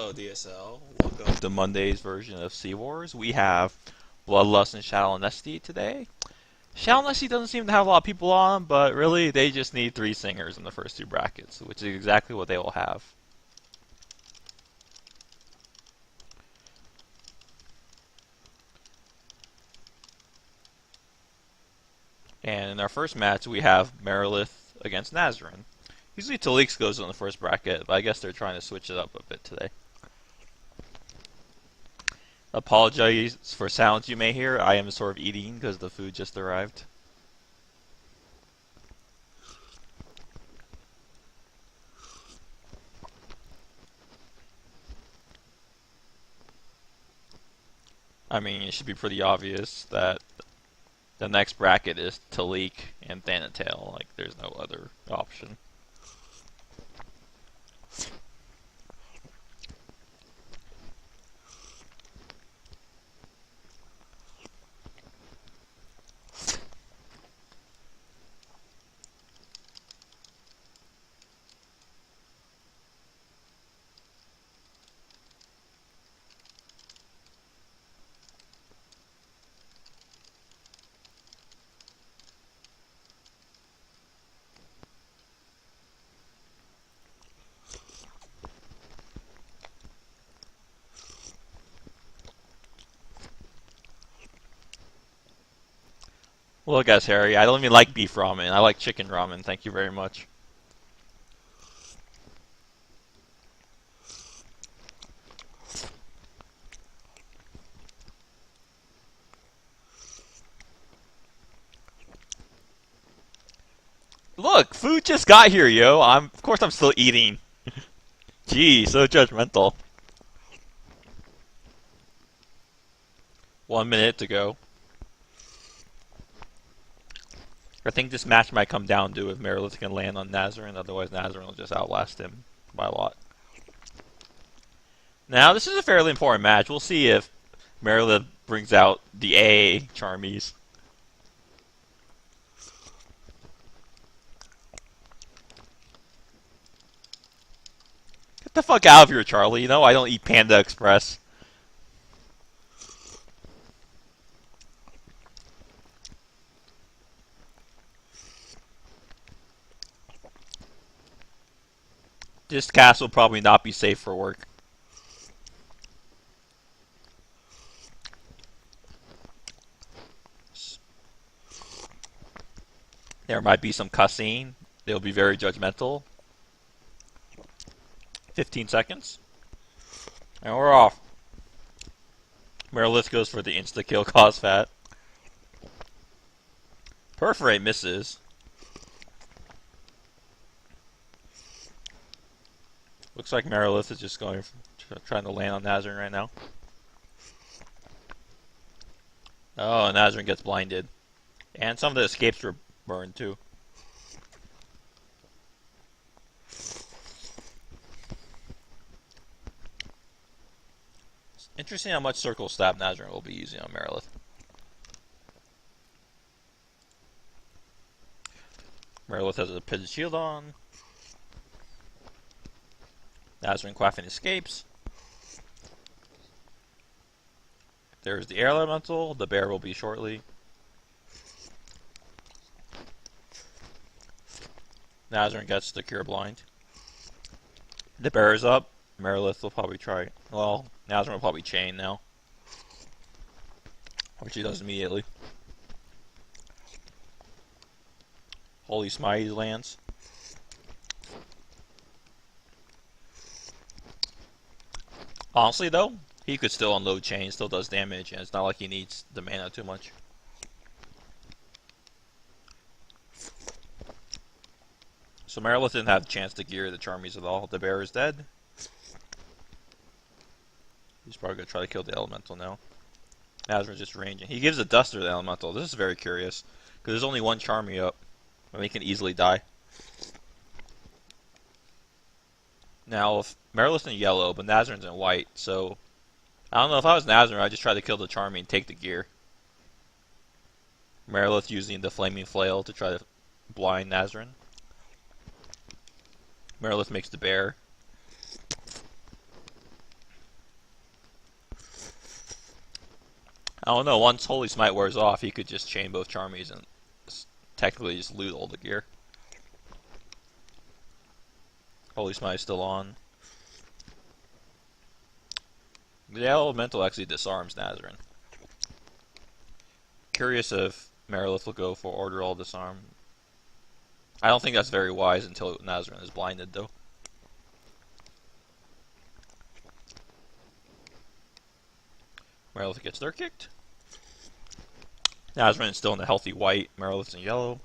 Hello, DSL. Welcome to Monday's version of Cwars. We have Bloodlust and Shalo and today. Shalo and doesn't seem to have a lot of people on, but really they just need 3 singers in the first 2 brackets, which is exactly what they will have. And in our first match, we have Merilith against Nazarene. Usually Talix goes in the first bracket, but I guess they're trying to switch it up a bit today. Apologize for sounds you may hear. I am sort of eating because the food just arrived. I mean, it should be pretty obvious that the next bracket is Talik and Thanatel. Like, there's no other option. Well, guys, Harry, I don't even like beef ramen. I like chicken ramen. Thank you very much. Look, food just got here, yo. Of course I'm still eating. Gee, so judgmental. 1 minute to go. I think this match might come down to if Merilith can land on Nazarene, otherwise Nazarene will just outlast him by a lot. Now, this is a fairly important match. We'll see if Merilith brings out the A Charmies. Get the fuck out of here, Charlie. You know I don't eat Panda Express. This cast will probably not be safe for work. There might be some cussing. They'll be very judgmental. 15 seconds. And we're off. Merilith goes for the insta-kill cause fat. Perforate misses. Looks like Merilith is just going trying to land on Nazarene right now. Oh, Nazarene gets blinded. And some of the escapes were burned too. It's interesting how much circle stab Nazarene will be using on Merilith. Merilith has a pitted shield on. Nazarene quaffing escapes. There's the air elemental. The bear will be shortly. Nazarene gets the cure blind. The bear is up. Merilith will probably try. Well, Nazarene will probably chain now, which he does immediately. Holy Smite lands. Honestly, though, he could still unload chain, still does damage, and it's not like he needs the mana too much. So Merilith didn't have a chance to gear the Charmies at all. The bear is dead. He's probably going to try to kill the elemental now. Nazarene's just ranging. He gives a duster to the elemental. This is very curious, because there's only one Charmy up, and he can easily die. Now, if Merilith's in yellow, but Nazarene's in white, so I don't know, if I was Nazarene, I'd just try to kill the Charmy and take the gear. Merilith using the Flaming Flail to try to blind Nazarene. Merilith makes the bear. I don't know. Once Holy Smite wears off, he could just chain both Charmies and technically just loot all the gear. Holy Smite's still on. The Elemental actually disarms Nazarene. Curious if Marilith will go for Order All Disarm. I don't think that's very wise until Nazarene is blinded, though. Marilith gets dirt kicked. Nazarene's still in the healthy white. Marilith's in yellow.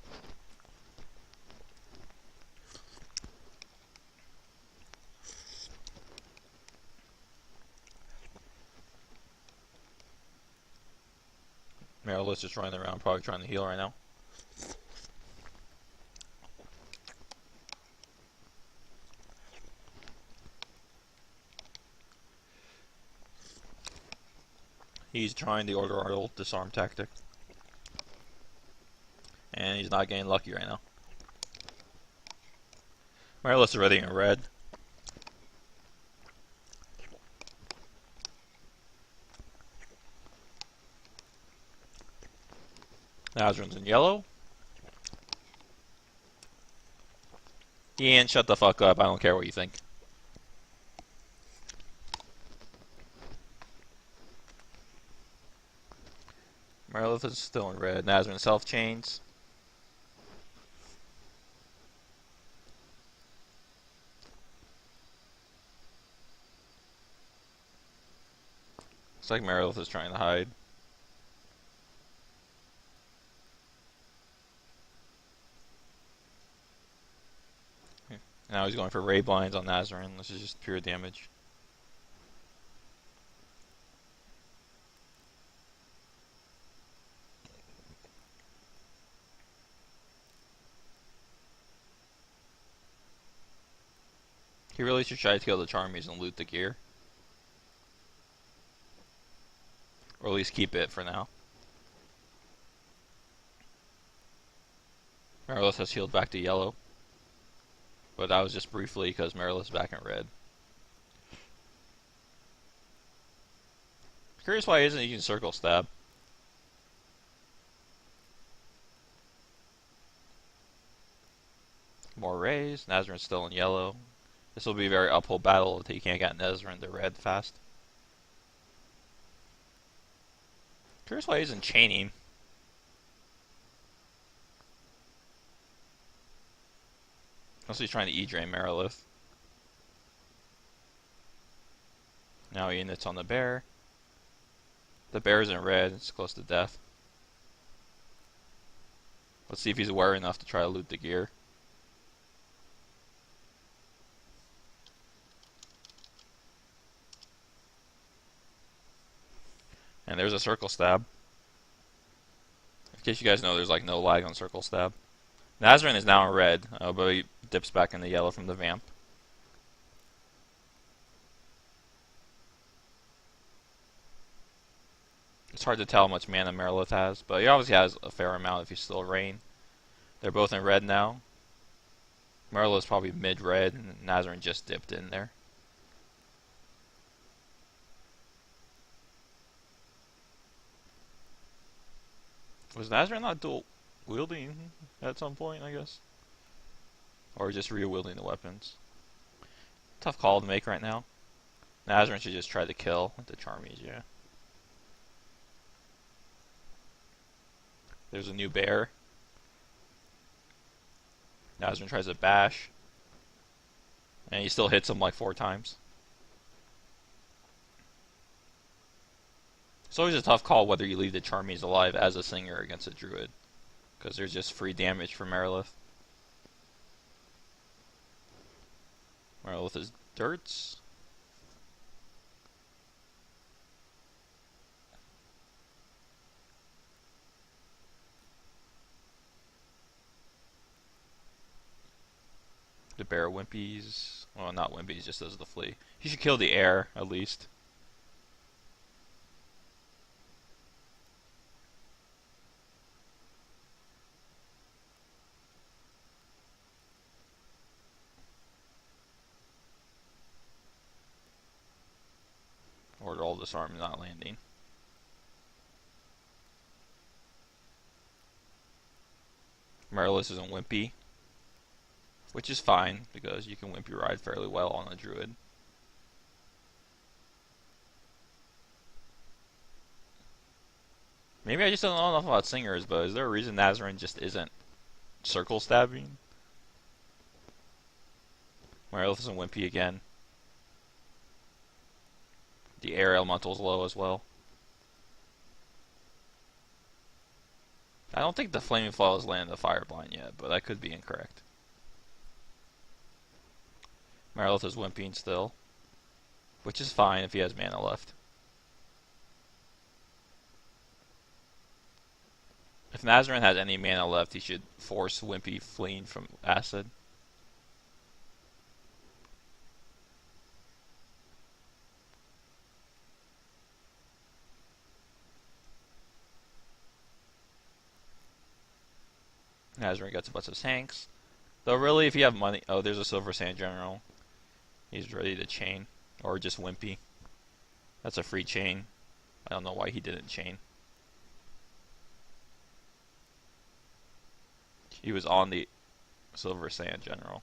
Marilith's just running around, probably trying to heal right now. He's trying the Order Disarm tactic. And he's not getting lucky right now. Marilith's already in red. Nazarene's in yellow. Ian, shut the fuck up. I don't care what you think. Marilith is still in red. Nazarene self-chains. Looks like Marilith is trying to hide. Now he's going for Ray Blinds on Nazarene. This is just pure damage. He really should try to kill the Charmies and loot the gear. Or at least keep it for now. Marilith has healed back to yellow. But that was just briefly because Marilith's back in red. Curious why he isn't using Circle Stab. More rays. Nazarene's still in yellow. This will be a very uphill battle if he can't get Nazarene to red fast. Curious why he isn't chaining. Unless he's trying to E-drain Marilith. Now he inits on the bear. The bear's in red, it's close to death. Let's see if he's aware enough to try to loot the gear. And there's a Circle Stab. In case you guys know, there's like no lag on Circle Stab. Nazarene is now in red, but he dips back into yellow from the Vamp. It's hard to tell how much mana Marilith has, but he obviously has a fair amount if he's still Rain. They're both in red now. Marilith's probably mid-red, and Nazarene just dipped in there. Was Nazarene not dual wielding at some point, I guess? Or just re-wielding the weapons? Tough call to make right now. Nazarene should just try to kill the Charmies, yeah. There's a new bear. Nazarene tries to bash. And he still hits him like 4 times. It's always a tough call whether you leave the Charmies alive as a singer against a druid. Because there's just free damage for Marilith. Marilith is dirts. The bear wimpies. Well, not wimpies, just as the flea. He should kill the air, at least. Or all disarm not landing. Mirrorless isn't Wimpy, which is fine because you can Wimpy ride fairly well on a Druid. Maybe I just don't know enough about singers, but is there a reason Nazarin just isn't circle stabbing? Mirrorless isn't Wimpy again. The air elemental's low as well. I don't think the Flaming Flail has landed the Fire Blind yet, but that could be incorrect. Merilith is wimping still, which is fine if he has mana left. If Nazarin has any mana left, he should force Wimpy fleeing from Acid. Nazarin gets a bunch of tanks. Though really, if you have money... Oh, there's a Silver Sand General. He's ready to chain. Or just Wimpy. That's a free chain. I don't know why he didn't chain. He was on the Silver Sand General.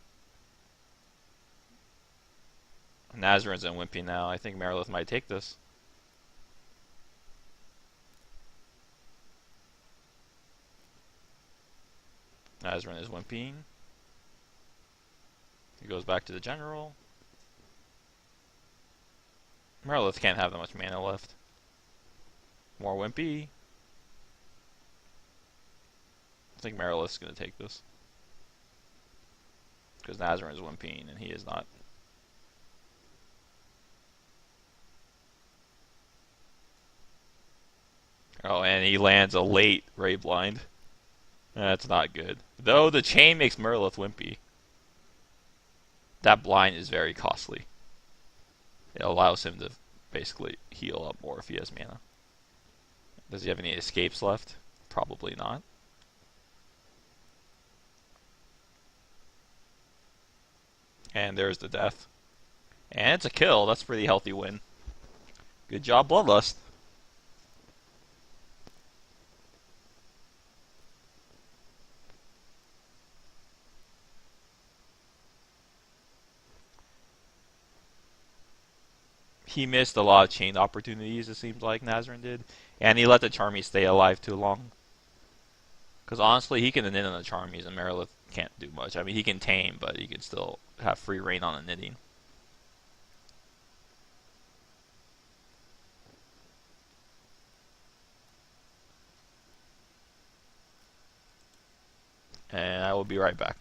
Nazarin's in Wimpy now. I think Merilith might take this. Nazarin is wimping. He goes back to the General. Merilith can't have that much mana left. More Wimpy. I think Merilith's going to take this. Because Nazarin is wimping and he is not. Oh, and he lands a late Ray Blind. That's not good. Though the chain makes Merilith wimpy. That blind is very costly. It allows him to basically heal up more if he has mana. Does he have any escapes left? Probably not. And there's the death. And it's a kill. That's a pretty healthy win. Good job, Bloodlust. He missed a lot of chain opportunities, it seems like Nazarin did. And he let the Charmies stay alive too long. Because honestly, he can knit on the Charmies, and Merilith can't do much. I mean, he can tame, but he can still have free reign on the knitting. And I will be right back.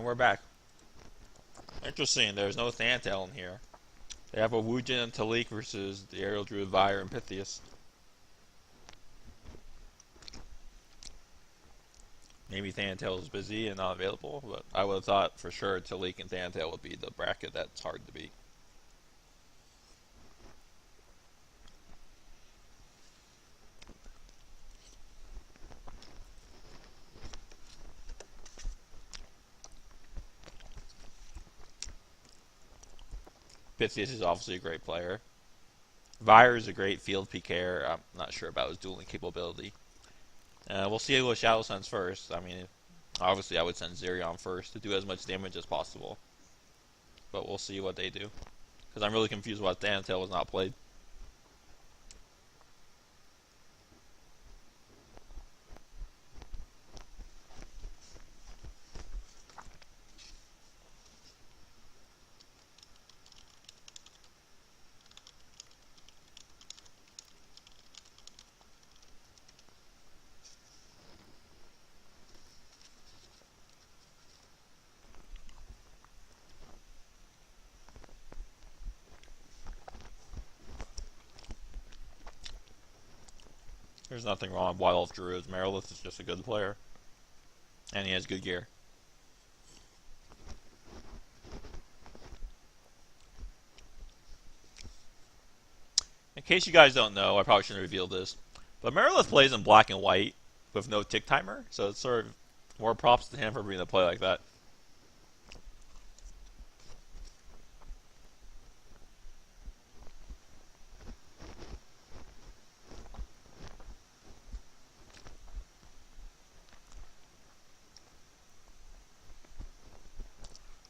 And we're back. Interesting, there's no Thantail in here. They have a Wujin and Talik versus the Aerial Druid, Vire, and Pythias. Maybe Thantail is busy and not available, but I would have thought for sure Talik and Thantail would be the bracket that's hard to beat. Pythias is obviously a great player. Vire is a great field PKer. I'm not sure about his dueling capability. We'll see what Shalo sends first. I mean, obviously I would send Zerion first to do as much damage as possible. But we'll see what they do. Because I'm really confused why Thantail was not played. There's nothing wrong with Wild Elf Druids. Merilith is just a good player. And he has good gear. In case you guys don't know, I probably shouldn't reveal this, but Merilith plays in black and white with no tick timer, so it's sort of more props to him for being able to play like that.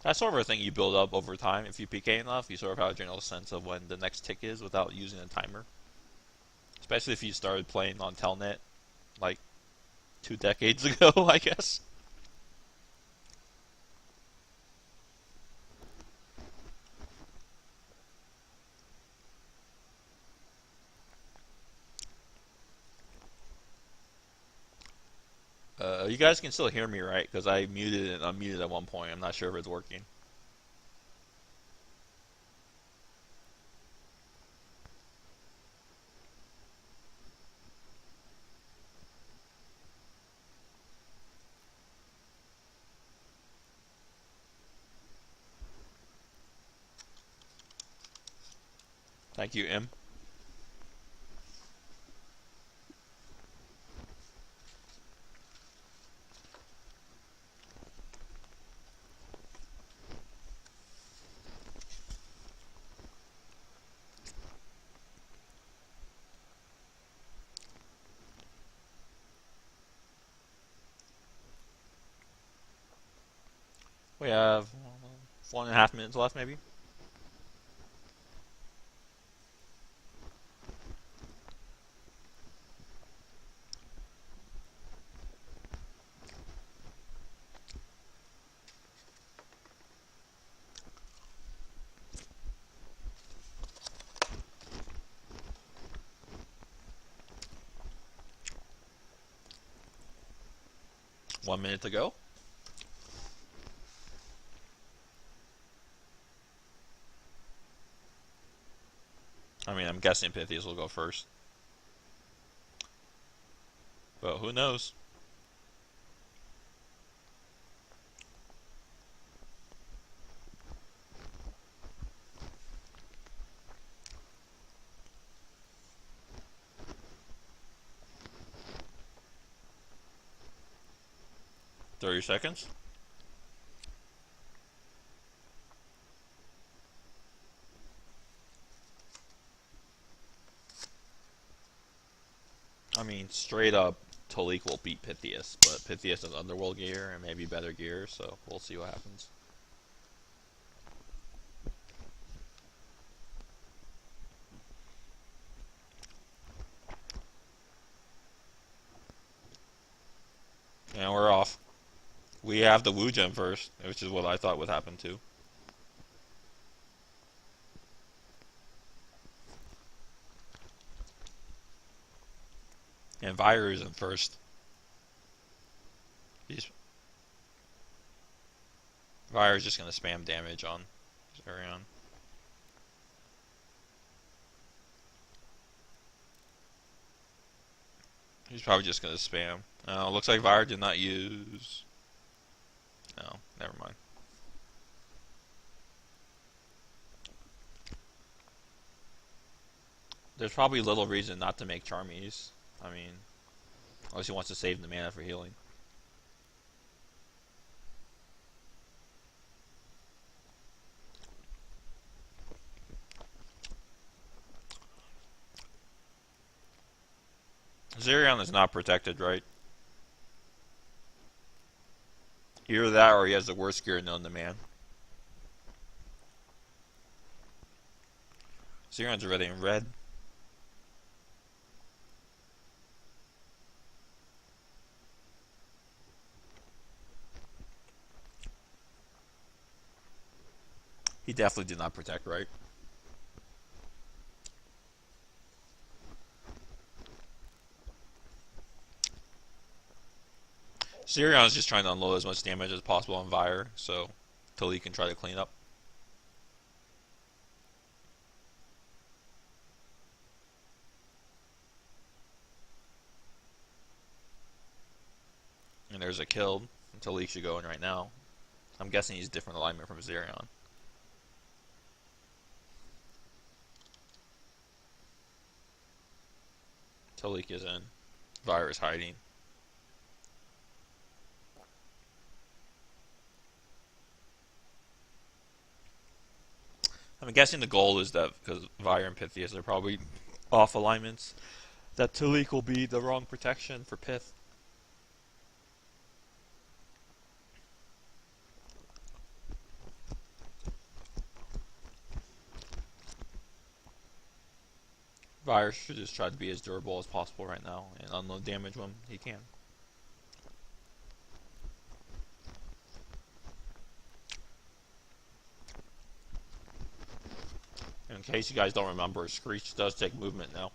That's sort of a thing you build up over time. If you PK enough, you sort of have a general sense of when the next tick is without using a timer. Especially if you started playing on Telnet like 2 decades ago, I guess. You guys can still hear me, right? Because I muted and unmuted at one point. I'm not sure if it's working. Thank you, M. We have 1.5 minutes left, maybe. One minute to go. I mean, I'm guessing Pythias will go first. But who knows? $30 seconds. I mean, straight up, Talik will beat Pythias, but Pythias has Underworld gear and maybe better gear, so we'll see what happens. And we're off. We have the Wu Gem first, which is what I thought would happen too. And Vire is in first. Vire's just gonna spam damage on Zerion. He's probably just gonna spam. Oh, looks like Vire did not use. No, never mind. There's probably little reason not to make Charmies. I mean, unless he wants to save the mana for healing. Zerion is not protected, right? Either that or he has the worst gear known to man. Zerion's already in red. He definitely did not protect, right? Zerion is just trying to unload as much damage as possible on Vire, so till he can try to clean up. And there's a kill. Talik should go in right now. I'm guessing he's different alignment from Zerion. Talik is in. Vire is hiding. I'm guessing the goal is that because Vire and Pythias are probably off alignments, that Talik will be the wrong protection for Pith. Vire should just try to be as durable as possible right now and unload damage when he can. In case you guys don't remember, Screech does take movement now.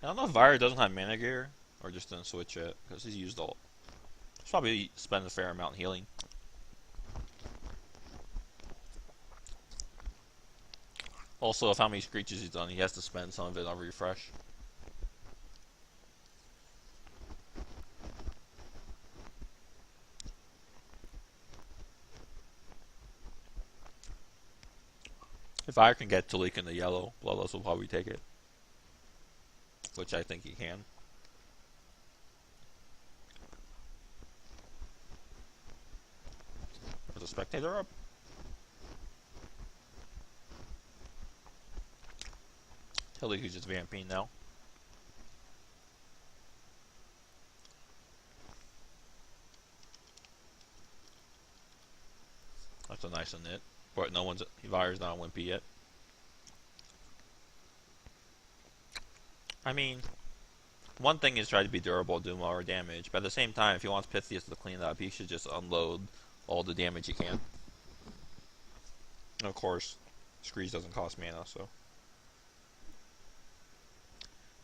I don't know if Vire doesn't have mana gear or just didn't switch it because he's used all. He's probably spent a fair amount healing. Also, of how many screeches he's done, he has to spend some of it on refresh. If Vire can get Talik in the yellow, Bloodlust will probably take it. Which I think he can. There's a spectator up. Talik is just vamping now. That's a nice knit. But no one's Vire's not wimpy yet. I mean, one thing is try to be durable, do more damage, but at the same time, if he wants Pythias to clean up, he should just unload all the damage he can. And of course, Screech doesn't cost mana, so.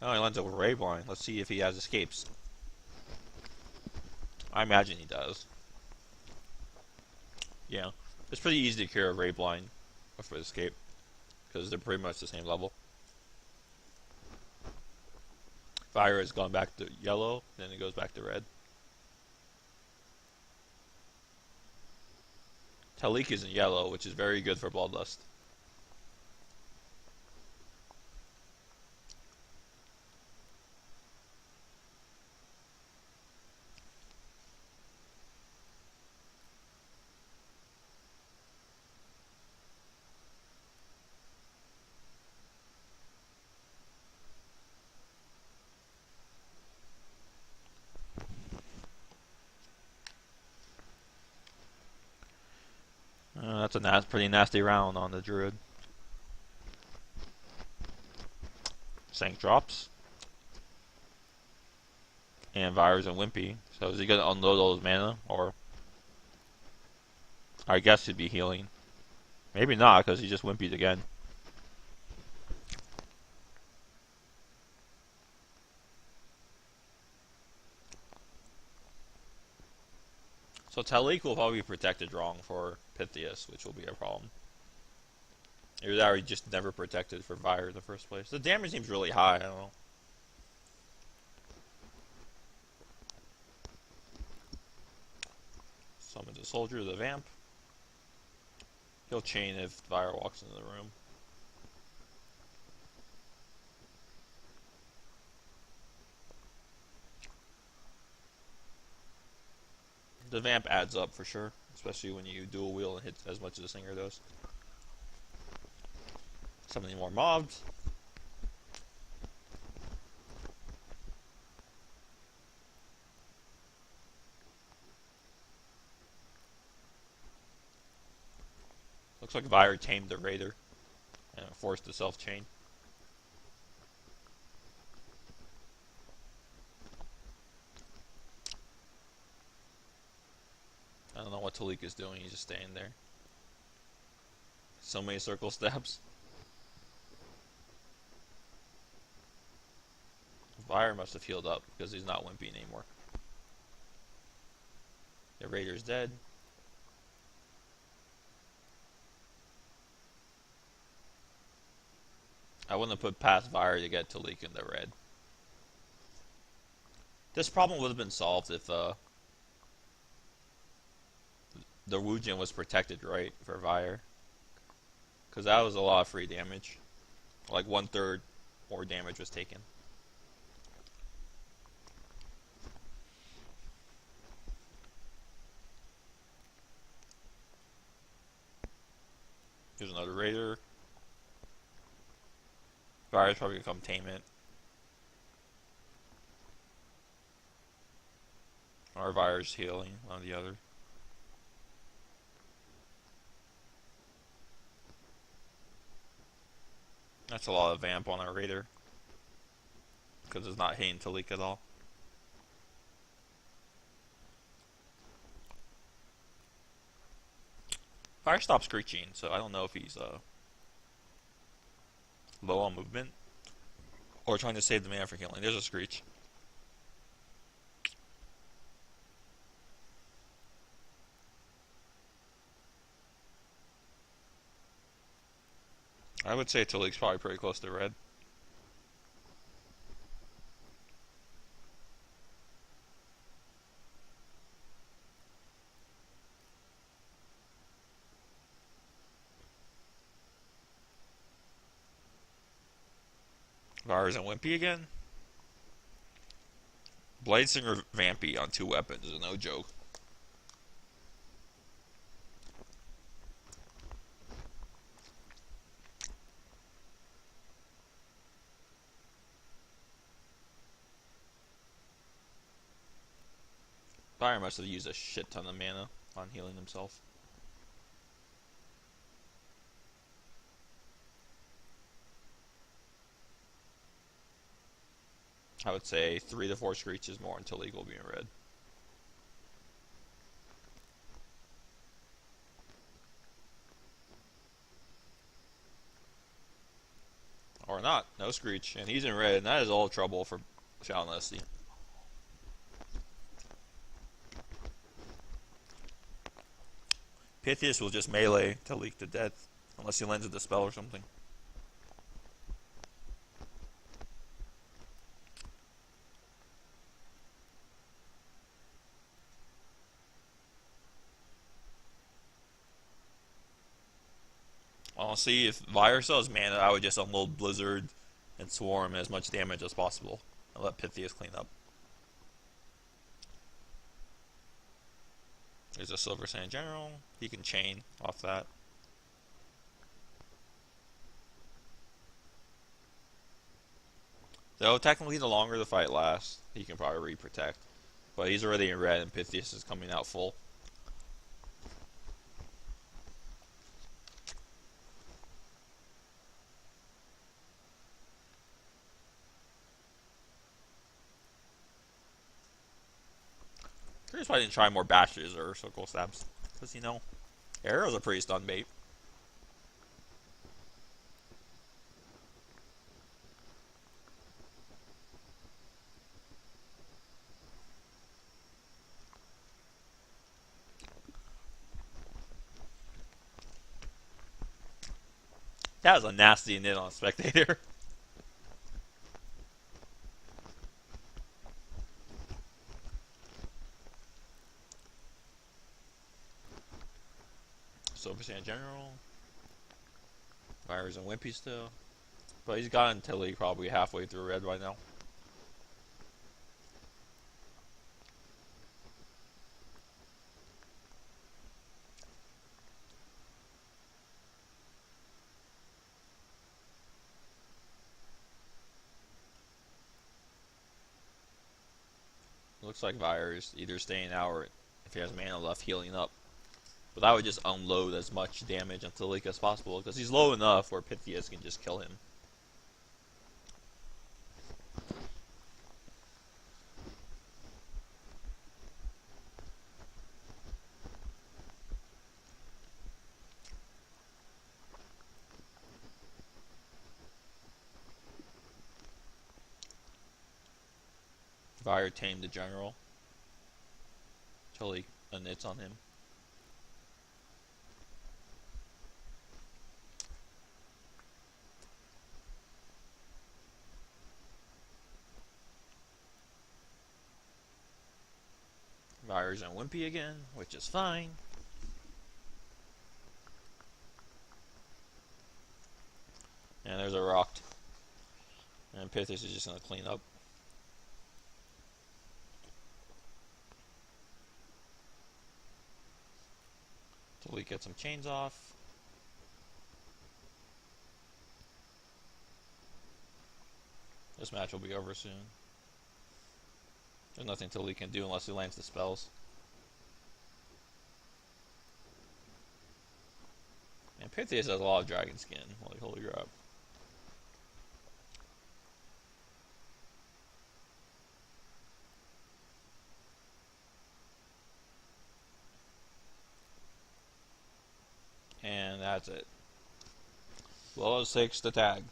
Oh, he lands over Ray Blind. Let's see if he has escapes. I imagine he does. Yeah. It's pretty easy to cure a Ray Blind for escape, because they're pretty much the same level. Fire has gone back to yellow, then it goes back to red. Talik is in yellow, which is very good for Bloodlust. That's a pretty nasty round on the Druid. Sank drops. And Virus and Wimpy. So is he going to unload all his mana? Or I guess he'd be healing. Maybe not, because he just Wimpy'd again. So Talik will probably be protected wrong for Pythias, which will be a problem. Either that or he just never protected for Fire in the first place. The damage seems really high, I don't know. Summons a soldier to the Vamp. He'll chain if Fire walks into the room. The Vamp adds up for sure, especially when you dual wheel and hit as much as a Singer does. Summoning more mobs. Looks like Vire tamed the Raider and forced the self-chain. I don't know what Talik is doing, he's just staying there. So many circle stabs. Vire must have healed up because he's not wimpy anymore. The Raider's dead. I wouldn't have put past Vire to get Talik in the red. This problem would have been solved if the Wujin was protected right for Vire. Because that was a lot of free damage. Like 1/3 more damage was taken. Here's another Raider. Vire's probably gonna come tame it. Or Vire's healing, one or the other. That's a lot of Vamp on our Raider. Because it's not hitting Talik at all. Fire stopped screeching, so I don't know if he's low on movement or trying to save the mana for healing. There's a screech. I would say Talik's probably pretty close to red. Vars and Wimpy again? Bladesinger Vampy on 2 weapons is no joke. Fire must have used a shit ton of mana on healing himself. I would say 3 to 4 screeches more until League will be in red. Or not, no screech, and he's in red, and that is all trouble for Shalo. Pythias will just melee to leak to death, unless he lands a dispel or something. Honestly, if Vire sells mana, I would just unload Blizzard and Swarm as much damage as possible, and let Pythias clean up. There's a Silver Sand General. He can chain off that. Though technically the longer the fight lasts, he can probably re-protect. But he's already in red and Pythias is coming out full. Curious why I didn't try more bashes or circle stabs. Because, you know, arrows are pretty stun bait. That was a nasty nit on a spectator. Silver Sand General. Virus and Wimpy still. But he's gotten Tilly probably halfway through red by now. Looks like Virus either staying out or if he has mana left healing up. But that would just unload as much damage on Tilly as possible because he's low enough where Pythias can just kill him. Fire tamed the general. Tilly nits on him. Fire's on Wimpy again, which is fine. And there's a rocked. And Pythias is just going to clean up. Till we get some chains off. This match will be over soon. There's nothing Tilly can do unless he lands the spells. And Pythias has a lot of dragon skin. Like, holy crap. And that's it. Bloodlust 6 to tag.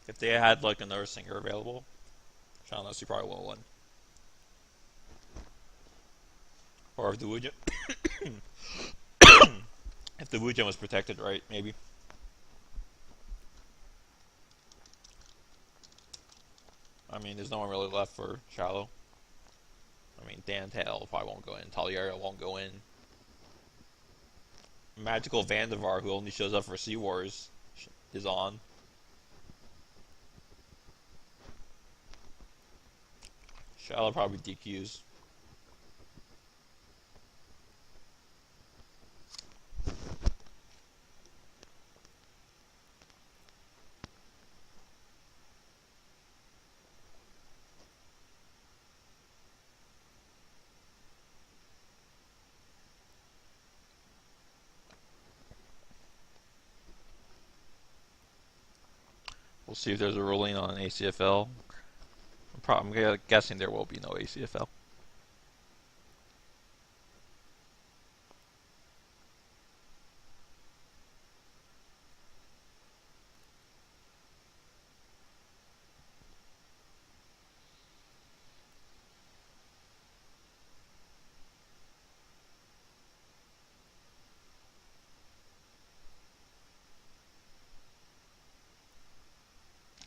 If they had like another singer available, Shalo probably would have won. Or if the Wujen if the Wujen was protected right, maybe. I mean, there's no one really left for Shalo. I mean, Dantail probably won't go in. Talia won't go in. Magical Vandevar, who only shows up for Cwars, is on. Shalo probably DQs. We'll see if there's a ruling on ACFL. I'm guessing there will be no ACFL.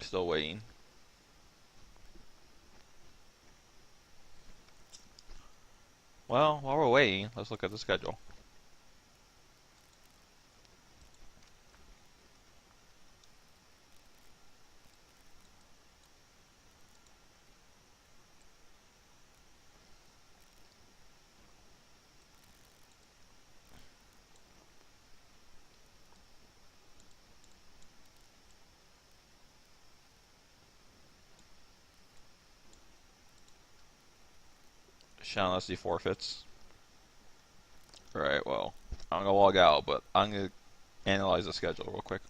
Still waiting. Well, while we're waiting, let's look at the schedule. Shalo forfeits. Alright, well, I'm gonna log out, but I'm gonna analyze the schedule real quick.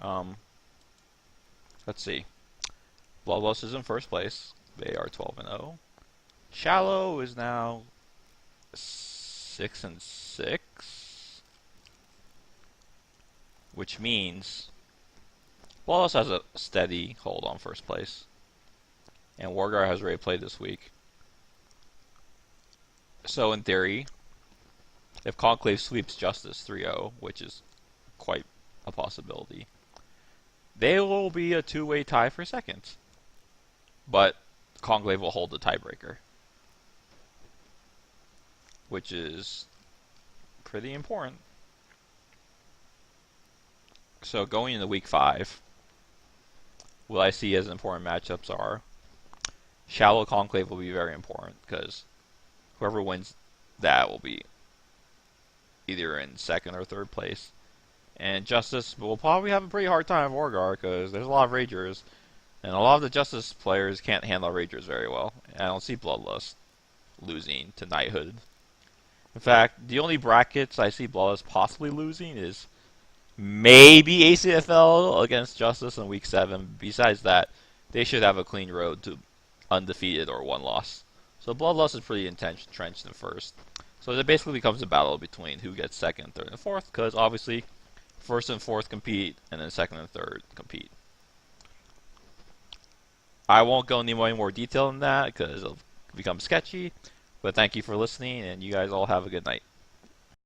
Um, let's see. Bloodlust is in first place. They are 12-0. Shalo is now 6-6, which means Bloodlust has a steady hold on first place, and Wargar has already played this week. So in theory, if Conclave sweeps Justice 3-0, which is quite a possibility, they will be a two-way tie for second. But Conclave will hold the tiebreaker, which is pretty important. So going into week 5, what I see as important matchups are Shalo Conclave will be very important because whoever wins that will be either in second or third place. And Justice will probably have a pretty hard time with Wargar because there's a lot of Ragers, and a lot of the Justice players can't handle Ragers very well. And I don't see Bloodlust losing to Knighthood. In fact, the only brackets I see Bloodlust possibly losing is maybe ACFL against Justice in week 7. Besides that, they should have a clean road to undefeated or one loss. So Bloodlust is pretty entrenched in first. So it basically becomes a battle between who gets second, third, and fourth, because obviously first and fourth compete, and then second and third compete. I won't go into any more detail than that because it'll become sketchy, but thank you for listening, and you guys all have a good night.